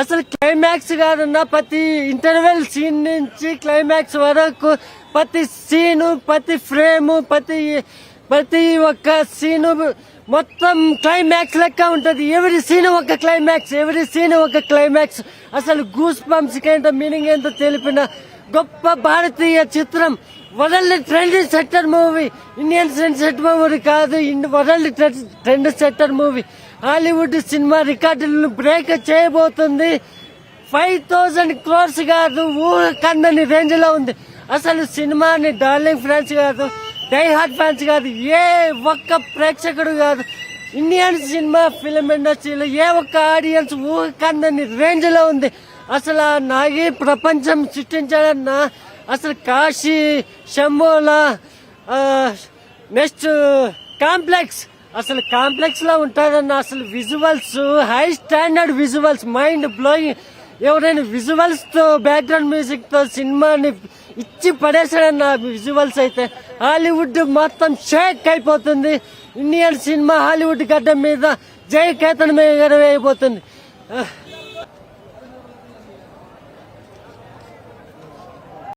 అసలు క్లైమాక్స్ కాదన్న, ప్రతి ఇంటర్వెల్ సీన్ నుంచి క్లైమాక్స్ వరకు ప్రతి సీను, ప్రతి ఫ్రేము, ప్రతి ఒక్క సీను మొత్తం క్లైమాక్స్ లెక్క ఉంటది. ఎవరి సీన్ ఒక క్లైమాక్స్, అసలు గూస్ బంప్స్ ఏంటో మీనింగ్ ఏంటో తెలిపిన గొప్ప భారతీయ చిత్రం. World trend setter movie, Indian trend setter movie కాదు, world trend setter movie. Hollywood cinema రికార్డులను బ్రేక్ చేయబోతుంది. 5,000 crores కాదు, ఊహ కందని రేంజ్ లో ఉంది. అసలు సినిమాని డార్లింగ్ ఫ్యాన్స్ కాదు, డై హార్ట్ ఫ్యాన్స్ కాదు, ఏ ఒక్క ప్రేక్షకుడు కాదు, ఇండియన్ సినిమా ఫిలిం ఇండస్ట్రీలో ఏ ఒక్క ఆడియన్స్ ఊహ కందని రేంజ్ లో ఉంది. అసలు ఆ నాగి ప్రపంచం సృష్టించాడన్న, అసలు కాశీ శంభోలా నెక్స్ట్ కాంప్లెక్స్, అసలు కాంప్లెక్స్ లో ఉంటారన్న. అసలు visuals, high standard visuals, mind blowing. ఎవరైనా విజువల్స్ తో, బ్యాక్గ్రౌండ్ మ్యూజిక్ తో సినిమాని ఇచ్చి పడేసాడన్న. విజువల్స్ అయితే హాలీవుడ్ మొత్తం షేక్ అయిపోతుంది. ఇండియన్ సినిమా హాలీవుడ్ గడ్డ మీద జై కేతన్ మీద ఎగరవేయబోతుంది.